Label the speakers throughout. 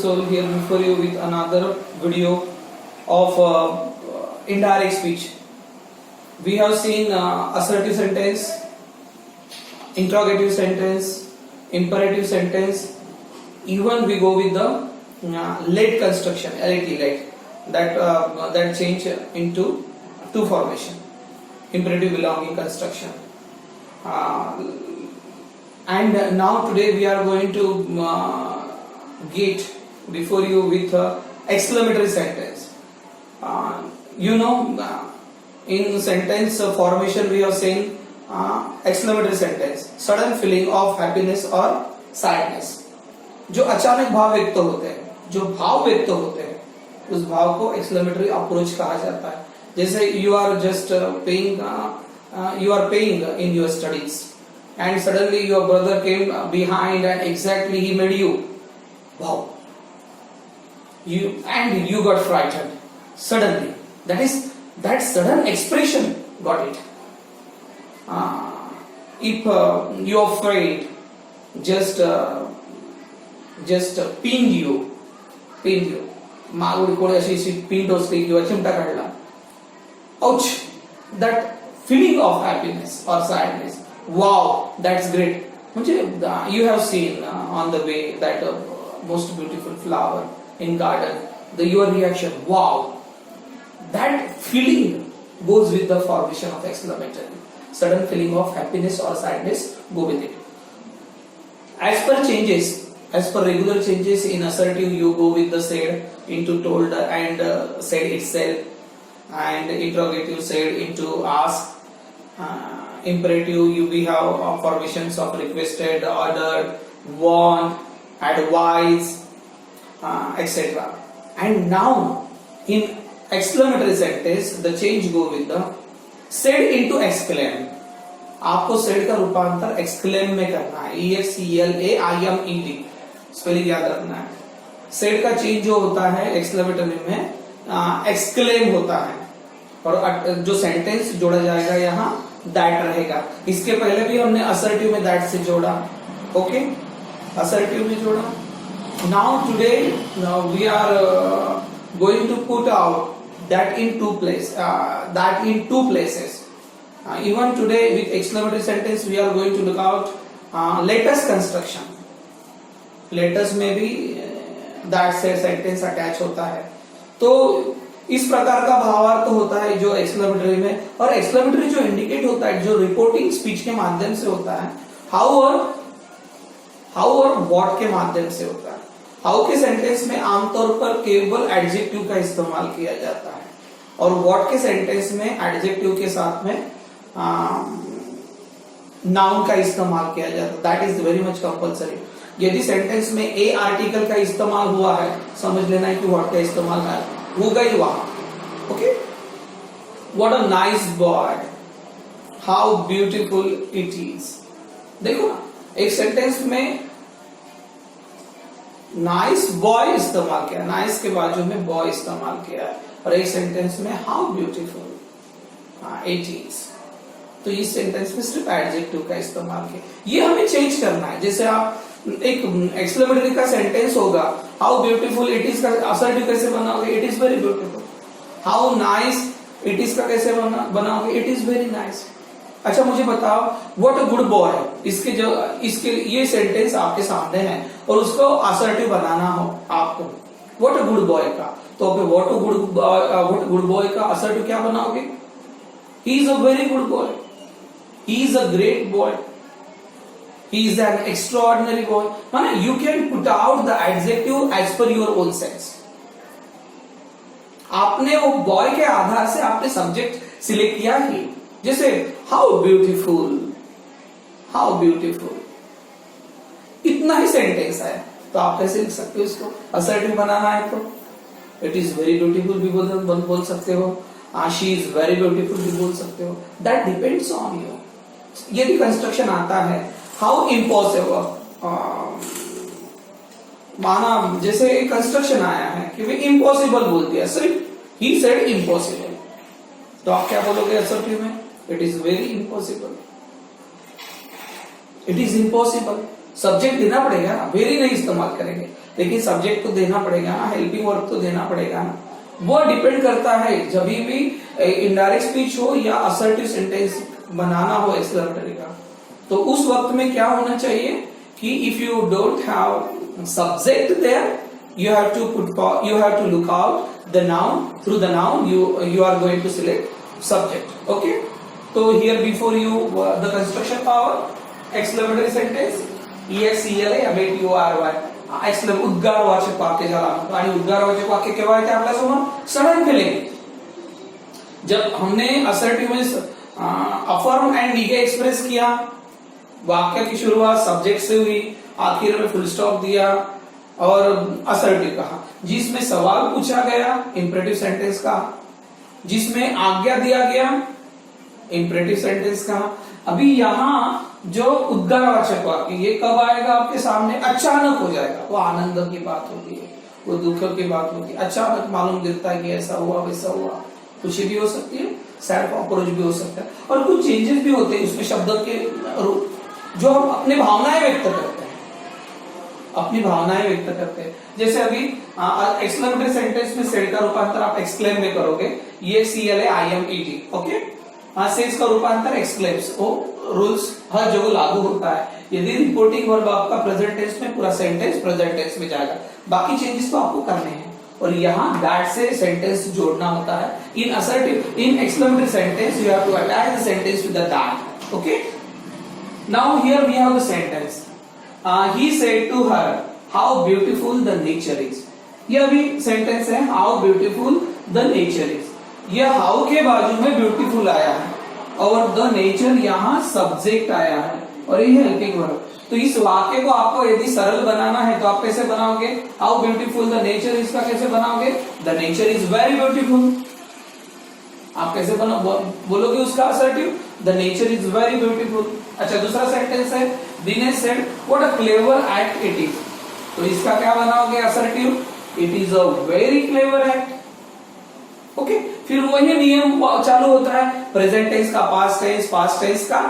Speaker 1: Soul here before you with another video of indirect speech. We have seen assertive sentence, interrogative sentence, imperative sentence. Even we go with the late construction, let that change into two formation, imperative belonging construction. And now today we are going to get before you with exclamatory sentence. In sentence formation we have seen exclamatory sentence, sudden feeling of happiness or sadness. जो अचानक भाव व्यक्त होते हैं, जो भाव व्यक्त होते हैं, उस भाव को exclamatory approach कहा जाता है. जैसे you are just paying in your studies and suddenly your brother came behind and exactly he made you wow, you got frightened suddenly. That sudden expression got it. If you are afraid, just pinned you मागून कोणी अशी pin टोचली किंवा चिमटा काढला. ouch, that feeling of happiness or sadness, wow, that's great. म्हणजे you have seen on the way that most beautiful flower in garden, your reaction, wow, that feeling goes with the formation of exclamatory. Sudden feeling of happiness or sadness go with it. As per regular changes in assertive, you go with the said into told and said itself, and interrogative said into ask. Imperative, we have formations of requested, ordered, want, advise, etc. And now in exclamatory sentence the change go with the said into exclaim. आपको said का रूपांतर exclaim में करना है. EXCLAIMED spelling याद रखना है. said का चेंज जो होता है exclamatory में exclaim होता है, और जो सेंटेंस जोड़ा जाएगा यहाँ that रहेगा. इसके पहले भी हमने assertive में that से जोड़ा. ओके, assertive में जोड़ा. Now today we are going to put out that in two places. Even today with exclamatory sentence we are going to look out latest construction. latest में भी that से sentence attach होता है. तो इस प्रकार का भावार्थ होता है जो एक्सक्लेमेटरी में, और एक्सक्लेमेटरी जो इंडिकेट होता है, जो रिपोर्टिंग स्पीच के माध्यम से होता है, हाउ और व्हाट के माध्यम से होता है. हाउ के सेंटेंस में आमतौर पर केवल एडजेक्टिव का इस्तेमाल किया जाता है, और व्हाट के सेंटेंस में एडजेक्टिव के साथ में नाउन का इस्तेमाल किया जाता है. That is very much compulsory. यदि सेंटेंस में ए आर्टिकल का इस्तेमाल हुआ है, समझ लेना है कि व्हाट का इस्तेमाल होगा ही वहां. Okay, what a nice boy, how beautiful it is. देखो ना, एक सेंटेंस में नाइस बॉय इस्तेमाल किया, नाइस के बाजू में बॉय इस्तेमाल किया है, और एक सेंटेंस में हाउ ब्यूटीफुल इट इज. तो इस सेंटेंस में सिर्फ एडजेक्टिव का इस्तेमाल किया. ये हमें चेंज करना है. जैसे आप एक एक्सक्लेमेटरी का सेंटेंस होगा, हाउ ब्यूटीफुल इट इज का असर्टिव कैसे बनाओगे? It is very beautiful. How nice it is का कैसे बनाओगे? It is very nice. अच्छा, मुझे बताओ, व्हाट अ गुड बॉय, इसके ये सेंटेंस आपके सामने है और उसको असर्टिव बनाना हो आपको, व्हाट अ गुड बॉय का, तो व्हाट अ गुड बॉय का असर्टिव क्या बनाओगे? He is a very good boy, he is a great boy, he is an extraordinary boy. माने you can put out the adjective as per your own sense. आपने वो boy के आधार से आपने subject select किया ही. जैसे हाउ ब्यूटीफुल, हाउ ब्यूटीफुल, इतना ही sentence है, तो आप कैसे लिख सकते हो इसको? असर्टिव बनाना है तो इट इज वेरी ब्यूटीफुल भी बोल सकते हो, शी इज वेरी ब्यूटीफुल भी बोल सकते हो. That depends on you. यदि कंस्ट्रक्शन आता है हाउ इम्पॉसिबल, माना जैसे एक कंस्ट्रक्शन आया है कि वे इम्पॉसिबल बोल दिया, सिर्फ ही सेड इम्पॉसिबल, तो आप क्या बोलोगे असर्टिव में? It is very impossible, it is impossible. Subject देना पड़ेगा ना, वेरी नहीं इस्तेमाल करेंगे. लेकिन सब्जेक्ट तो देना पड़ेगा ना, हेल्पिंग वर्ब तो देना पड़ेगा ना। वो डिपेंड करता है जब भी इनडायरेक्ट स्पीच हो या असर्टिव सेंटेंस बनाना हो एक्सक्लेमेटरी का, तो उस वक्त में क्या होना चाहिए कि if you don't have subject there, you have to look out the noun. Through the noun you are going to select subject. Okay, so here before you the construction power exclamatory sentence EXCLA abate URY उद्गारवाचक वाक्य झाला आणि उद्गारवाचक वाक्य केव्हा येते आपल्या समोर? Sudden feeling. जब हमने असर्टिव में अफर्म एंड नीगे एक्सप्रेस किया, वाक्य की शुरुआत सब्जेक्ट से हुई, आखिर में फुल स्टॉप दिया और असर्टिव कहा, जिसमें सवाल पूछा गया इंपरेटिव सेंटेंस कहा, जिसमें आज्ञा दिया गया इंपरेटिव सेंटेंस कहा. अभी यहाँ जो उद्गारवाचक वाक्य ये कब आएगा आपके सामने? अचानक हो जाएगा. वो आनंद की बात होती है, वो दुख की बात होती है, अचानक मालूम गिरता है कि ऐसा हुआ वैसा हुआ, खुशी भी हो सकती है, सैड कॉकरोच भी हो सकता है, और कुछ चेंजेस भी होते हैं उसमें शब्दों के रूप, जो हम अपनी भावनाएं व्यक्त करते हैं, अपनी भावनाएं व्यक्त करते हैं. जैसे अभी एक्सक्लेमेटरी सेंटेंस में सेड का रूपांतर आप एक्सक्लेम में करोगे, ये CLAIMED. ओके, सेज का रूपांतर एक्सक्लेम्स. वो रूल्स हर जगह लागू होता है. यदि रिपोर्टिंग वर्ब आपका प्रेजेंट टेंस में, पूरा सेंटेंस प्रेजेंट टेंस में जाएगा, बाकी चेंजेस तो आपको करने हैं. और यहाँ दैट से सेंटेंस जोड़ना होता है. In assertive, in exclamatory sentence you have to attach the sentence with the that. Okay, now here we have the sentence. He said to her, how beautiful the nature is. ये अभी sentence है, how beautiful the nature is. ये how के बाजू में beautiful आया है और the nature यहाँ सब्जेक्ट आया है और ये हेल्पिंग वर्ब. तो इस वाक्य को आपको यदि सरल बनाना है तो आप कैसे बनाओगे? how beautiful the nature is का कैसे बनाओगे? the nature is very beautiful. आप कैसे बोलोगे उसका assertive? the nature is very beautiful. अच्छा, दूसरा सेंटेंस है, Dinesh said what a clever act it is. तो इसका क्या बनाओगे assertive? It is a very clever act. Okay, फिर वही नियम चालू होता है, प्रेजेंट टेंस का पास्ट टेंस का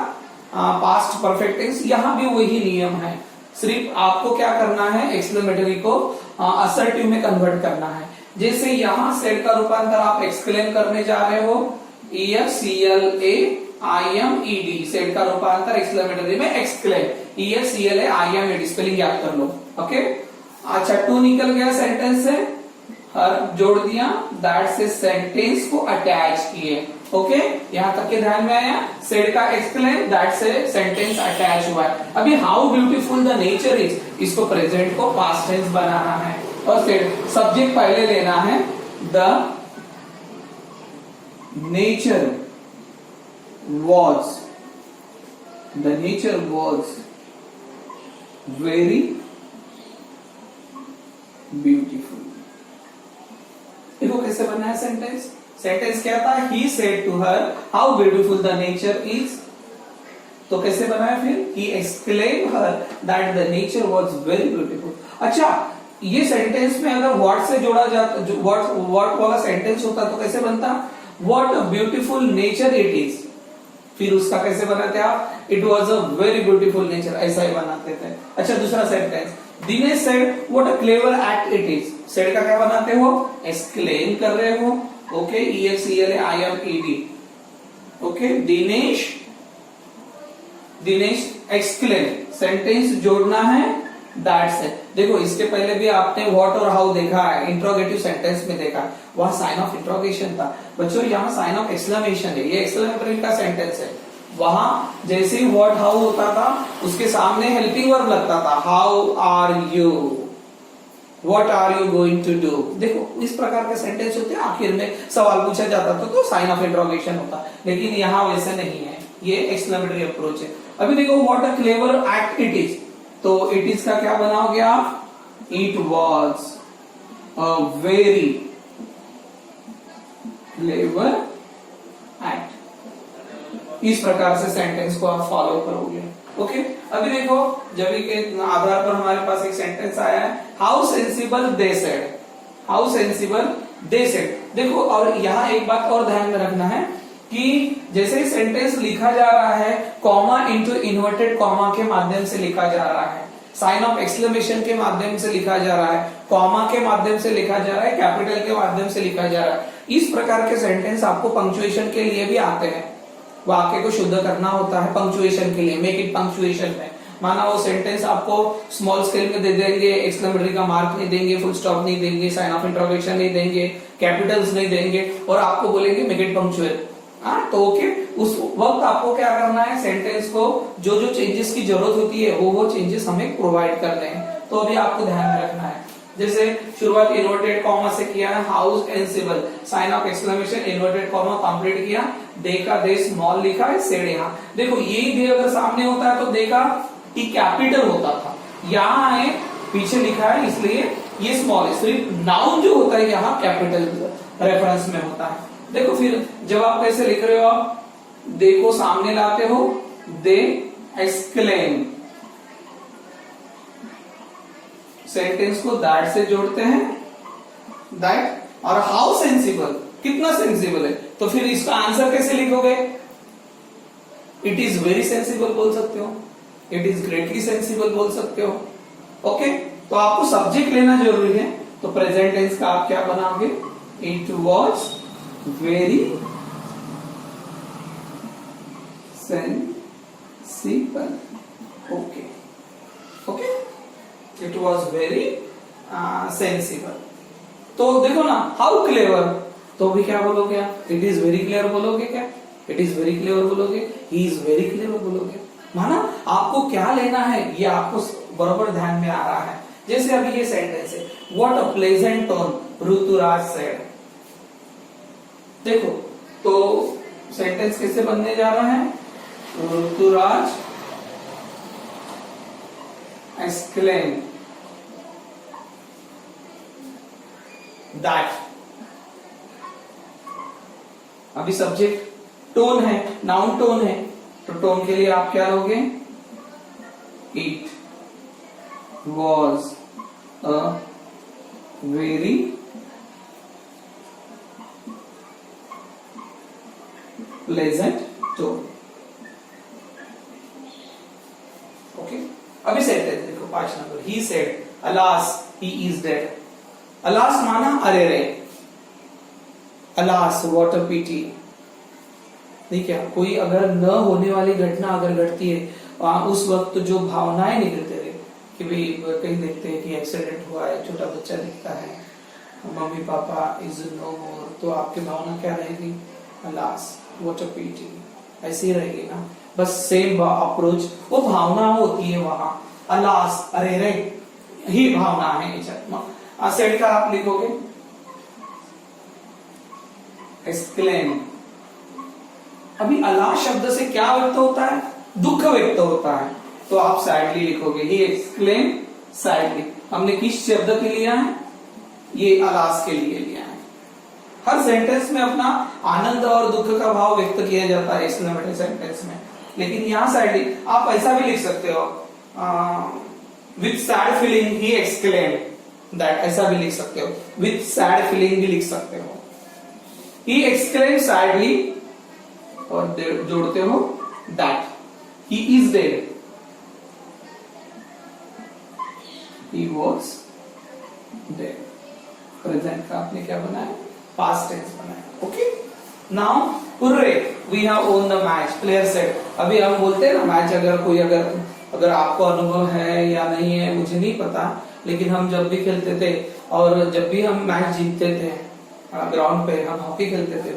Speaker 1: पास्ट परफेक्ट टेंस. यहां भी वही नियम है, सिर्फ आपको क्या करना है, एक्सक्लेमेटरी को असर्टिव में कन्वर्ट करना है. जैसे यहां सेड का रूपांतर आप एक्सक्लेम करने जा रहे हो, EXCLAIMED. सेड का रूपांतर एक्सक्लेमेटरी में एक्सक्लेम, EXCLAIMED. स्पेलिंग याद कर लो. ओके, अच्छा, टू निकल गया सेंटेंस से, हर जोड़ दिया, दैट से सेंटेंस को अटैच किए. ओके, यहां तक के ध्यान में आया. सेड का एक्सक्लेम, दैट से सेंटेंस अटैच हुआ है. अभी how beautiful the nature is, इसको प्रेजेंट को पास्ट टेंस बनाना है और सेड सब्जेक्ट पहले लेना है. The nature was very beautiful. देखो कैसे बनना है सेंटेंस. सेंटेंस क्या था? he said to her how beautiful the nature is. तो कैसे बना है फिर? he exclaimed her that the nature was very beautiful. अच्छा, ये सेंटेंस में अगर what से जोड़ा जाता, what वाला सेंटेंस होता तो कैसे बनता? what a beautiful nature it is. फिर उसका कैसे बनाते आप? It was a very beautiful nature, ऐसा ही बनाते थे. अच्छा, दूसरा sentence, Dinesh said what a clever act it is. Said का क्या बनाते हो? एक्सक्लेम कर रहे हो. Okay, EXCLAIMED. Okay, Dinesh exclaim, sentence जोड़ना है दैट से. देखो, इसके पहले भी आपने व्हाट और हाउ देखा है, इंट्रोगेटिव सेंटेंस में देखा, वहां साइन ऑफ इंट्रोगेशन था. बच्चों, यहाँ साइन ऑफ एक्सक्लेमेशन है, ये एक्सक्लेमेटरी का सेंटेंस है. वहां जैसे ही व्हाट हाउ होता था उसके सामने हेल्पिंग वर्ब लगता था, how are you, what are you going to do. देखो, इस प्रकार के सेंटेंस होते हैं, आखिर में सवाल पूछा जाता था तो साइन ऑफ इंट्रोगेशन होता. लेकिन यहाँ वैसे नहीं है, ये एक्सक्लेमेटरी अप्रोच है. अभी देखो, what a clever act it is, तो इट इज का क्या बनाओगे आप? It was a very clever act. इस प्रकार से सेंटेंस को आप फॉलो करोगे. ओके, अभी देखो, जब के आधार पर हमारे पास एक सेंटेंस आया है, how sensible they said. How sensible they said. देखो, और यहाँ एक बात और ध्यान में रखना है कि जैसे ही सेंटेंस लिखा जा रहा है, कॉमा इनटू इन्वर्टेड कॉमा के माध्यम से लिखा जा रहा है. साइन ऑफ एक्सक्लेमेशन के माध्यम से लिखा जा रहा है, कॉमा के माध्यम से लिखा जा रहा है, कैपिटल के माध्यम से लिखा जा रहा है। इस प्रकार के सेंटेंस आपको पंक्चुएशन के लिए भी आते हैं। वाक्य को शुद्ध करना होता है पंक्चुएशन के लिए, मेक इट पंक्चुएशन में। माना वो सेंटेंस आपको स्मॉल स्केल में दे देंगे, एक्सक्लेमेटरी का मार्क नहीं देंगे, फुल स्टॉप नहीं देंगे, साइन ऑफ इंटरोगेशन नहीं देंगे, कैपिटल्स नहीं देंगे और आपको बोलेंगे मेक इट पंक्चुअल। तो ओके, उस वक्त आपको क्या करना है, सेंटेंस को जो जो चेंजेस की जरूरत होती है वो चेंजेस हमें प्रोवाइड करने हैं। तो अभी आपको ध्यान में रखना है, जैसे शुरुआत इन्वर्टेड कॉमा से किया है, house and civil, sign of exclamation inverted comma complete किया, दे का दे स्मॉल लिखा है, सेड यहाँ। देखो यही दे अगर सामने होता है तो दे का टी कैपिटल होता था, यहाँ है पीछे लिखा है इसलिए ये स्मॉल है। सिर्फ नाउन जो होता है यहाँ कैपिटल रेफरेंस में होता है। देखो फिर जवाब कैसे लिख रहे हो आप, दे को सामने लाते हो, दे एक्सक्लेम, सेंटेंस को दैट से जोड़ते हैं, दैट, और हाउ सेंसिबल, कितना सेंसिबल है, तो फिर इसका आंसर कैसे लिखोगे, इट इज वेरी सेंसिबल बोल सकते हो, इट इज ग्रेटली सेंसिबल बोल सकते हो। ओके, तो आपको सब्जेक्ट लेना जरूरी है, तो प्रेजेंट टेंस का आप क्या बनाओगे, it was very sensible. Okay okay, it was very sensible. तो देखो ना, हाउ क्लेवर, तो भी क्या बोलोगे आप, इट इज वेरी क्लियर बोलोगे क्या, इट इज वेरी क्लेवर बोलोगे, ही इज वेरी क्लेवर बोलोगे। माना आपको क्या लेना है ये आपको बराबर ध्यान में आ रहा है। जैसे अभी ये सेंटेंस है, what a pleasant tone Rituraj said. देखो तो सेंटेंस कैसे बनने जा रहा है, ऋतुराज एक्सक्लेम दैट। अभी सब्जेक्ट टोन है, नाउन टोन है, तो टोन के लिए आप क्या लोगे, it was a very pleasant tone. Okay, अभी सेंटेंस देखो 5 number, he said alas he is dead. Alas माना अरे रे, अलास व्हाट अ पिटी। ठीक है, कोई अगर न होने वाली घटना अगर घटती है उस वक्त जो भावनाएं निकलते रहे कि भाई कहीं देखते हैं कि एक्सीडेंट हुआ है, छोटा बच्चा दिखता है, मम्मी पापा इज नो मोर, तो आपकी भावना क्या रहेगी, अलास व्हाट अ पिटी, ऐसी ही रहेगी ना। बस सेम अप्रोच, वो भावना होती है वहां, अलास अरे रे ही भावना है। सेड का आप लिखोगे एक्सक्लेम। अभी अलास शब्द से क्या व्यक्त होता है, दुख व्यक्त होता है, तो आप सैडली लिखोगे, ही एक्सक्लेम सैडली। हमने किस शब्द के लिया है, ये अलास के लिए लिया है। हर सेंटेंस में अपना आनंद और दुख का भाव व्यक्त किया जाता है एक्सक्लेमेटरी सेंटेंस में, लेकिन यहां सैडली आप ऐसा भी लिख सकते हो, with sad feeling he exclaim that, ऐसा भी लिख सकते हो, विथ सैड फीलिंग भी लिख सकते हो, ही एक्सक्लेम सैडली, और जोड़ते हो that, he is dead, he was dead. Present का आपने क्या बनाया, पास्ट टेंस बनाया। Okay, now hurray we have won the match, player said. अभी हम बोलते हैं ना मैच, अगर कोई अगर आपको अनुभव है या नहीं है मुझे नहीं पता, लेकिन हम जब भी खेलते थे और जब भी हम मैच जीतते थे ग्राउंड पे, हम हॉकी खेलते थे,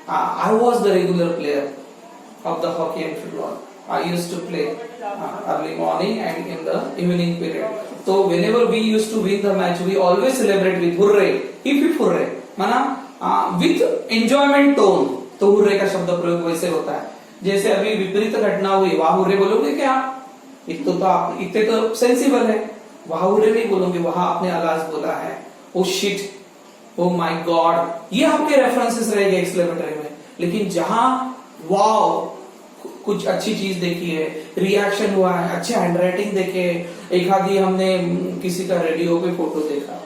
Speaker 1: I was the regular player of the hockey and football. I used to play early morning and in the evening period. So whenever we used to win the match, we always celebrate with hurray, hip hip hurray. माना with enjoyment tone. तो hurray का शब्द प्रयोग वैसे होता है। जैसे अभी विपरीत घटना हुई, वाह hurray बोलोगे क्या? इतने तो सेंसिबल है, वाह hurray नहीं बोलोगे, वहां आपने अलास बोला है, oh shit, oh my God, ये आपके रेफरेंसेस रहेंगे एक्सक्लेमेटरी में। लेकिन जहां वाओ कुछ अच्छी चीज देखी है, रिएक्शन हुआ है, अच्छे हैंडराइटिंग देखे, एक आधी हमने किसी का रेडियो पे फोटो देखा,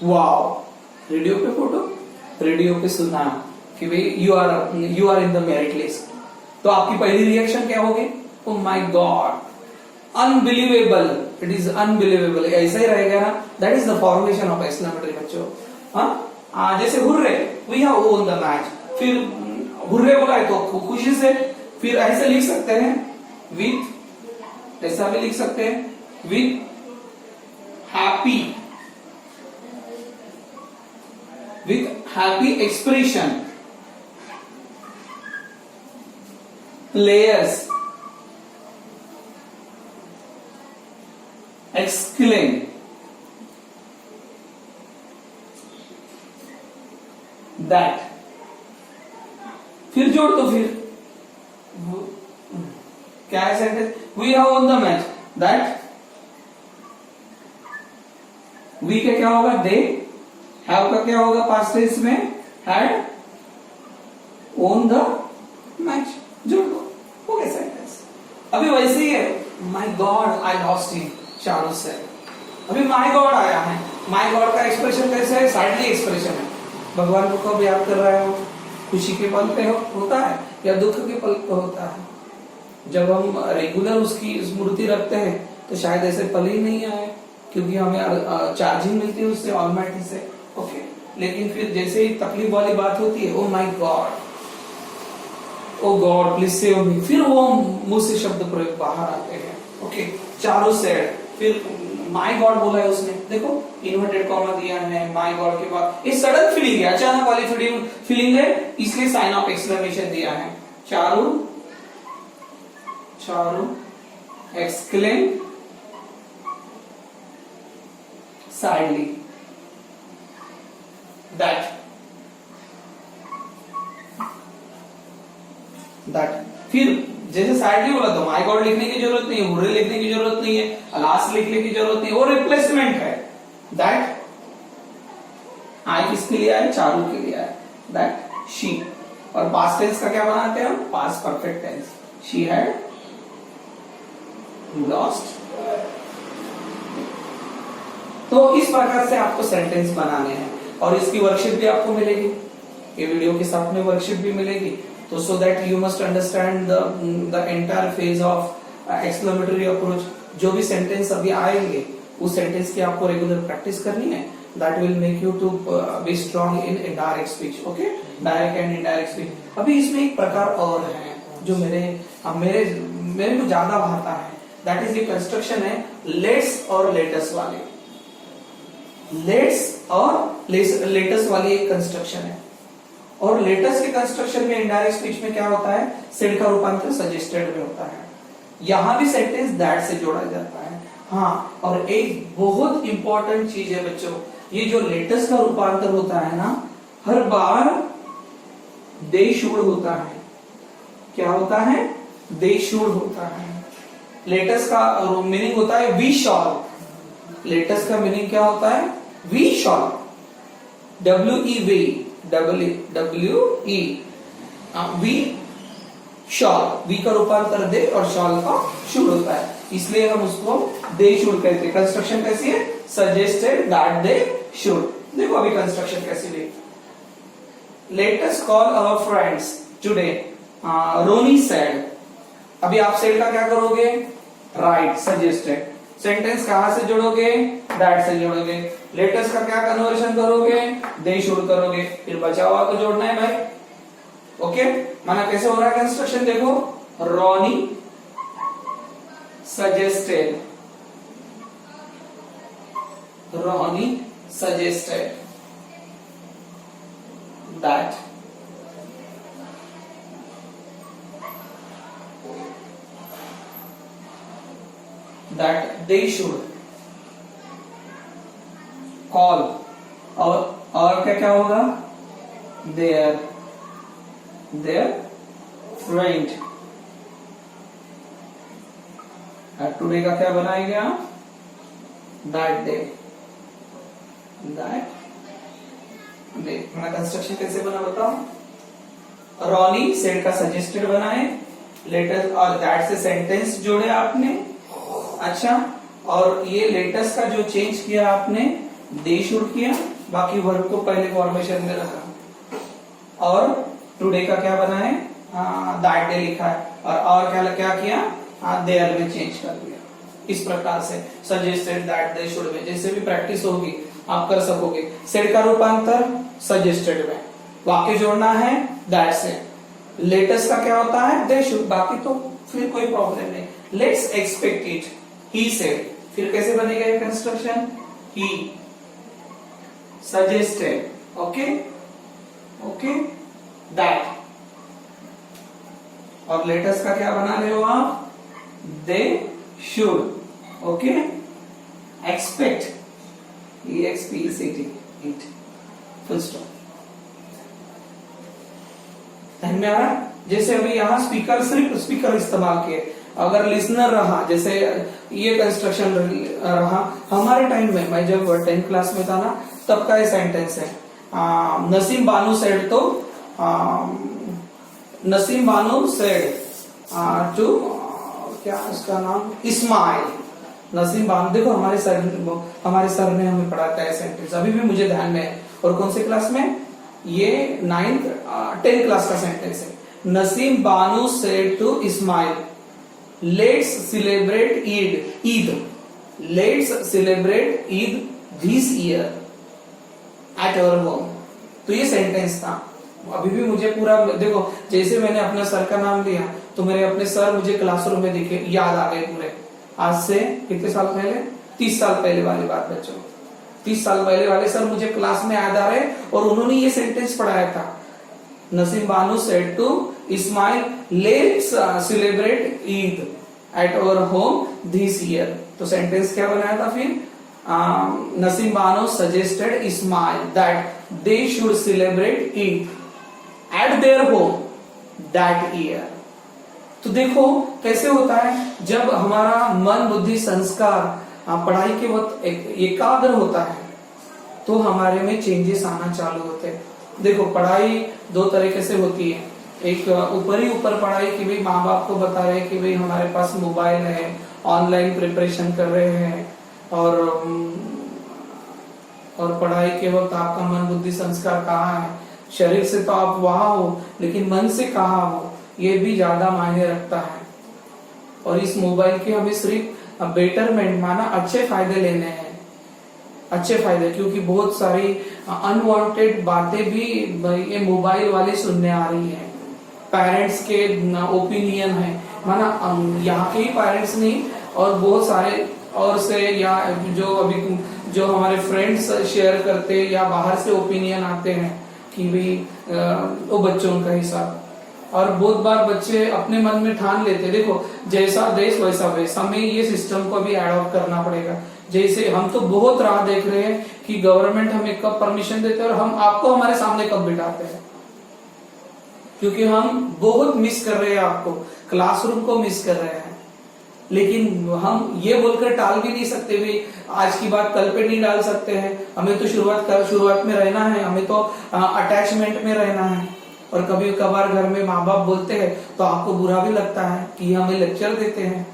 Speaker 1: वाओ, रेडियो पे फोटो, रेडियो पे सुना कि भाई you are in the merit list, तो आपकी पहली रिएक्शन क्या होगी, oh my God, unbelievable, it is unbelievable, ऐसा ही रहेगा ना। That is the formation of exclamatory बच्चों। हाँ, जैसे hurray, we have won the match, फिर हुर्रे बोला है तो खुशी से, फिर ऐसे लिख सकते हैं विथ, ऐसा भी लिख सकते हैं with happy, with happy expression, players exclaim, that, फिर जोड़ तो फिर क्या है सेंटेंस, we have won the match, that, we का क्या होगा, दे, हैव का क्या होगा पास्ट टेंस में, हैड won the match, जोड़ दो, हो गया सेंटेंस। अभी वैसे ही है, my God I lost him, Shahrukh से, अभी माई गॉड आया है, माई गॉड का एक्सप्रेशन कैसे है, सैडली एक्सप्रेशन है, भगवान को कब याद कर रहे हो, खुशी के पल पे होता है या दुख के पल पे होता है। जब हम रेगुलर उसकी स्मृति रखते हैं तो शायद ऐसे पल ही नहीं आए, क्योंकि हमें चार्जिंग मिलती है उससे, ऑलमाइटी से, ओके। लेकिन फिर जैसे ही तकलीफ वाली बात होती है, oh my God, oh God please save me, फिर वो मुंह से शब्द प्रयोग बाहर आते हैं, ओके। चारों सेड, फिर माई गॉड बोला है उसने, देखो इन्वर्टेड कॉमा दिया है माई गॉड के बाद, ये सडन फीलिंग है, अचानक वाली फीलिंग है, इसलिए साइन ऑफ एक्सक्लेमेशन दिया है, Charu, Charu exclaim sadly, that, that, फिर जैसे सैडली बोला तो माई गॉड लिखने की जरूरत नहीं है, हुर्रे लिखने की जरूरत नहीं है, अलास लिखने की जरूरत नहीं है, वो रिप्लेसमेंट है, दैट, आई किसके लिए है, चारू के लिए है, दैट शी, और पास्ट टेंस का क्या बनाते हैं हम, past perfect tense, she had lost. तो इस प्रकार से आपको सेंटेंस बनाने हैं, और इसकी वर्कशीट भी आपको मिलेगी, ये वीडियो के साथ में वर्कशीट भी मिलेगी, तो so that you must understand the entire phase of exclamatory approach। जो भी सेंटेंस अभी आएंगे उस सेंटेंस की आपको रेगुलर प्रैक्टिस करनी है, that will make you to be strong in indirect speech, okay, direct and indirect speech। अभी इसमें एक प्रकार और है जो मेरे को ज्यादा भाता है, that is ये कंस्ट्रक्शन है लेट्स और लेटस वाले, लेट्स और लेटस वाली एक कंस्ट्रक्शन है। और लेटस के कंस्ट्रक्शन में इनडायरेक्ट स्पीच में क्या होता है, सेड का रूपांतर सजेस्टेड में होता है, यहां भी सेंटेंस दैट से जोड़ा जाता है। हाँ, और एक बहुत इंपॉर्टेंट चीज है बच्चों, ये जो लेटस का रूपांतर होता है ना, हर बार दे शुड होता है, क्या होता है, दे शुड होता है। लेटस का मीनिंग होता है वी शॉल, लेटस का मीनिंग क्या होता है, we shall, WEV, WE, we shall, we का रूपांतर दे और शॉल का शुड होता है, इसलिए हम उसको दे शुड कहते हैं। कंस्ट्रक्शन कैसी है, सजेस्टेड दैट दे शुड। देखो अभी कंस्ट्रक्शन कैसी हुई, let us call our friends today, Ronnie said, अभी आप सेड का क्या करोगे, राइट, सजेस्टेड, सेंटेंस कहां से जोड़ोगे, दैट से जोड़ोगे, लेटस का क्या कन्वर्शन करोगे, दे शुड करोगे, फिर बचा हुआ को जोड़ना है भाई, ओके। माना कैसे हो रहा है कंस्ट्रक्शन, देखो, Ronnie suggested, Ronnie suggested that they should call, और क्या क्या होगा, their friend। टुडे का क्या बनाएंगे आप, that day, हमारा कंस्ट्रक्शन कैसे बना बताओ, रॉनी सेड का सजेस्टेड बनाए, लेटर और दैट से सेंटेंस जोड़े आपने, अच्छा, और ये लेटस का जो चेंज किया आपने, दे शुड किया, बाकी वर्ब को पहले फॉर्मेशन में रखा, और टुडे का क्या बनाए, दैट डे लिखा है, और क्या क्या किया, देयर में चेंज कर दिया। इस प्रकार से सजेस्टेड दैट दे शुड में, जैसे भी प्रैक्टिस होगी आप कर सकोगे। सेड का रूपांतर सजेस्टेड में, वाक्य जोड़ना है दैट से। लेटेस्ट का क्या होता है दे शुड, बाकी तो फिर कोई प्रॉब्लम नहीं। Let's expect it, he said, फिर कैसे बनेगा ये construction, he suggested, okay okay that. और लेटेस्ट का क्या बना रहे हो आप, they should, okay expect, EXPECT, it, full stop. ध्यान में आ रहा है? जैसे अभी यहाँ स्पीकर, सिर्फ स्पीकर इस्तेमाल किए, अगर लिसनर रहा, जैसे ये कंस्ट्रक्शन रहा हमारे टाइम में, मैं जब 10th क्लास में था ना तब का ये सेंटेंस है। नसीम बानू सेड, तो नसीम बानू सेड टू, क्या उसका नाम, इस्माइल। नसीम बानू, देखो हमारे सर ने हमें पढ़ाया था सेंटेंस, अभी भी मुझे ध्यान में है। और कौन से क्लास में, ये 10th क्लास का सेंटेंस है। Naseem Banu said to Ismail, let's celebrate Eid, let's celebrate Eid this year at our home. तो ये सेंटेंस था, अभी भी मुझे पूरा, देखो जैसे मैंने अपने सर का नाम लिया तो मेरे अपने सर मुझे क्लासरूम में दिखे, याद आ गए पूरे। आज से कितने साल पहले, 30 साल पहले वाली बात बच्चों, 30 साल पहले वाले सर मुझे क्लास में याद आ रहे और उन्होंने ये सेंटेंस पढ़ाया था। Naseem Banu said to Ismail, let's celebrate Eid at our home this year. तो सेंटेंस क्या बनाया था फिर, Naseem Banu suggested Ismail that they should celebrate Eid at their home that year. तो देखो कैसे होता है, जब हमारा मन बुद्धि संस्कार पढ़ाई के वक्त एकाग्र होता है तो हमारे में चेंजेस आना चालू होते हैं। देखो पढ़ाई दो तरीके से होती है, एक ऊपर पढ़ाई की भाई माँ बाप को बता रहे कि भाई हमारे पास मोबाइल है, ऑनलाइन प्रिपरेशन कर रहे हैं, और पढ़ाई के वक्त आपका मन बुद्धि संस्कार कहाँ है। शरीर से तो आप वहां हो लेकिन मन से कहाँ हो, ये भी ज्यादा मायने रखता है। और इस मोबाइल के हमें सिर्फ बेटरमेंट माना अच्छे फायदे लेने हैं, अच्छे फायदे, क्योंकि बहुत सारी अनवांटेड बातें भी ये मोबाइल वाले सुनने आ रही है। पेरेंट्स के ओपिनियन है, माना यहाँ के ही पेरेंट्स नहीं और बहुत सारे और से, या जो अभी जो हमारे फ्रेंड्स शेयर करते या बाहर से ओपिनियन आते हैं कि भाई वो बच्चों का हिसाब। और बहुत बार बच्चे अपने मन में ठान लेते, देखो जैसा देश वैसा वेश, हमें ये सिस्टम को भी एडॉप्ट करना पड़ेगा। जैसे हम तो बहुत राह देख रहे हैं कि गवर्नमेंट हमें कब परमिशन देते हैं और हम आपको हमारे सामने कब बिठाते हैं, क्योंकि हम बहुत मिस कर रहे हैं, आपको क्लासरूम को मिस कर रहे हैं। लेकिन हम ये बोलकर टाल भी नहीं सकते, भी आज की बात कल पे नहीं डाल सकते हैं। हमें तो शुरुआत में रहना है, हमें तो अटैचमेंट में रहना है। और कभी कभार घर में माँ बाप बोलते हैं तो आपको बुरा भी लगता है कि हमें लेक्चर देते हैं,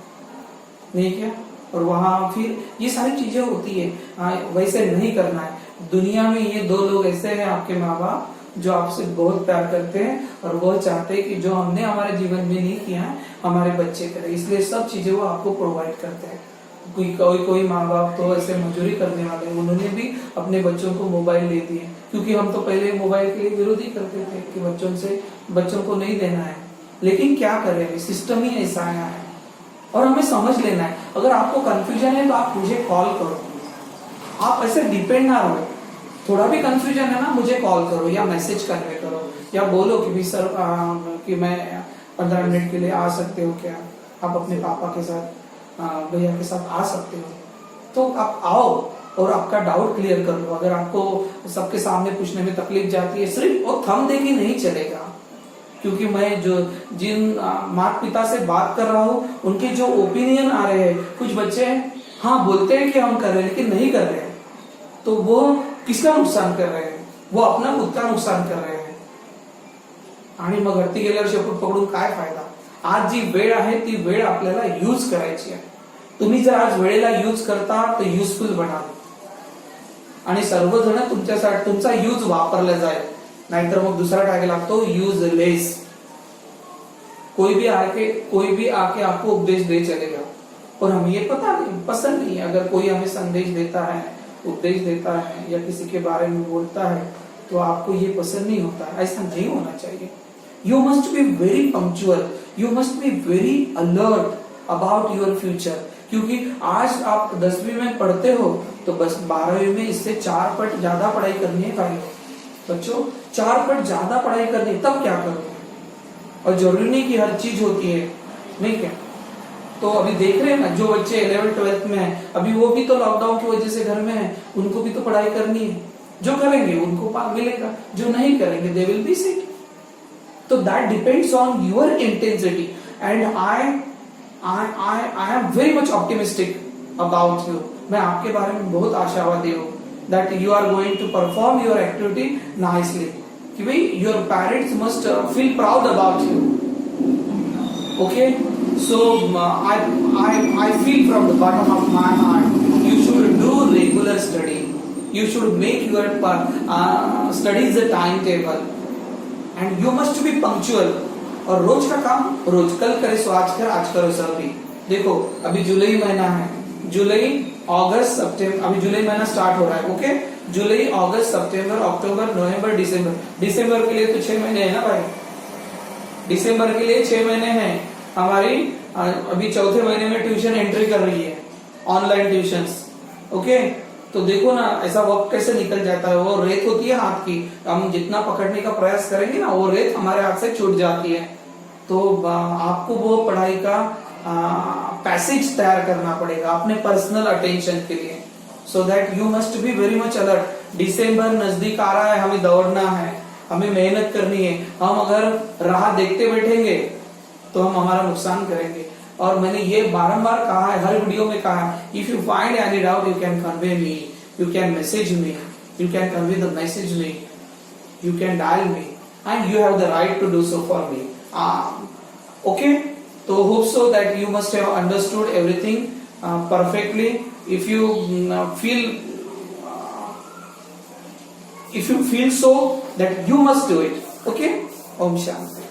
Speaker 1: नहीं क्या। और वहां फिर ये सारी चीजें होती है, वैसे नहीं करना है। दुनिया में ये दो लोग ऐसे हैं आपके माँ बाप जो आपसे बहुत प्यार करते हैं और वो चाहते हैं कि जो हमने हमारे जीवन में नहीं किया है हमारे बच्चे करें, इसलिए सब चीजें वो आपको प्रोवाइड करते हैं। कोई माँ बाप तो ऐसे मजदूरी करने वाले, उन्होंने भी अपने बच्चों को मोबाइल ले दिए, क्योंकि हम तो पहले मोबाइल के लिए विरोधी करते थे कि बच्चों को नहीं देना है। लेकिन क्या करें, सिस्टम ही ऐसा आया है और हमें समझ लेना है। अगर आपको कंफ्यूजन है तो आप मुझे कॉल करो, आप ऐसे डिपेंड ना रहो। थोड़ा भी कंफ्यूजन है ना, मुझे कॉल करो या मैसेज करके करो या बोलो कि भी सर कि मैं 15 मिनट के लिए आ सकते हो क्या, आप अपने पापा के साथ भैया के साथ आ सकते हो, तो आप आओ और आपका डाउट क्लियर कर लो। अगर आपको सबके सामने पूछने में तकलीफ जाती है, सिर्फ वो थंब दे के नहीं चलेगा, क्योंकि मैं जो जिन माता पिता से बात कर रहा हूँ उनके जो ओपिनियन आ रहे हैं, कुछ बच्चे हाँ बोलते हैं कि हम कर रहे हैं लेकिन नहीं कर रहे हैं, तो वो किसका नुकसान कर रहे हैं, वो अपना खुद का नुकसान कर रहे हैं। आणि मग घरती गेल्यावर शेपूट पकडून काय फायदा। आज जी वेळ आहे ती वेळ आपल्याला यूज करायची आहे। तुम्ही जर आज वेळेला यूज करता तर युजफुल बनाल आणि सर्वजण तुमच्यासाठी तुमचा यूज वापरला जाईल, नाहीतर मग दुसरा टाक लागतो यूजलेस। कोई भी आके आपको उपदेश दे चलेगा, और हमें ये पता नहीं, पसंद नहीं है। अगर कोई हमें संदेश देता है, उपदेश देता है या किसी के बारे में बोलता है तो आपको ये पसंद नहीं होता, ऐसा नहीं होना चाहिए। You must be very punctual, you must be very alert about your future, क्योंकि आज आप 10वीं में पढ़ते हो तो बस 12वीं में इससे 4 पट ज्यादा पढ़ाई करनी है भाई बच्चों, 4 पट ज्यादा पढ़ाई करनी है, तब क्या करोगे? और जरूरी नहीं कि हर चीज होती है, नहीं क्या? तो अभी देख रहे हैं ना, जो बच्चे 11th 12th में है, अभी वो भी तो लॉकडाउन की वजह से घर में है, उनको भी तो पढ़ाई करनी है। जो करेंगे उनको मिलेगा, जो नहीं करेंगे दे विल बी सिक। तो that depends on your intensity, and I am very much optimistic about you. मैं आपके बारे में बहुत आशावादी हूँ that you are going to perform your activity nicely, कि भाई your parents must feel proud about you. Okay, so I feel from the bottom of my heart you should do regular study, you should make your studies a timetable and you must be punctual। और रोज का काम रोज, कल करे सो आज कर, आज करो सो अभी। देखो अभी जुलाई महीना है, जुलाई अगस्त सितंबर, अभी जुलाई महीना स्टार्ट हो रहा है। ओके, जुलाई अगस्त सितंबर अक्टूबर नवंबर दिसंबर, दिसंबर के लिए तो 6 महीने है ना भाई, दिसंबर के लिए 6 महीने हैं। हमारी अभी चौथे महीने में ट्यूशन एंट्री कर रही है, ऑनलाइन ट्यूशंस। ओके, तो देखो ना ऐसा वक्त कैसे निकल जाता है। वो रेत होती है हाथ की, हम जितना पकड़ने का प्रयास करेंगे ना, वो रेत हमारे हाथ से छूट जाती है। तो आपको वो पढ़ाई का पैसेज तैयार करना पड़ेगा अपने पर्सनल अटेंशन के लिए, so that you must be very much alert. दिसंबर नजदीक आ रहा है, हमें दौड़ना है, हमें मेहनत करनी है। हम अगर राह देखते बैठेंगे तो हम हमारा नुकसान करेंगे। और मैंने ये बारंबार कहा है, हर वीडियो में कहा है, if you find any doubt you can convey me, you can message me, you can convey the message me, you can dial me, and you have the right to do so for me. Okay, तो hope so that you must have understood everything perfectly. If you feel so that you must do it, okay? Om Shanti.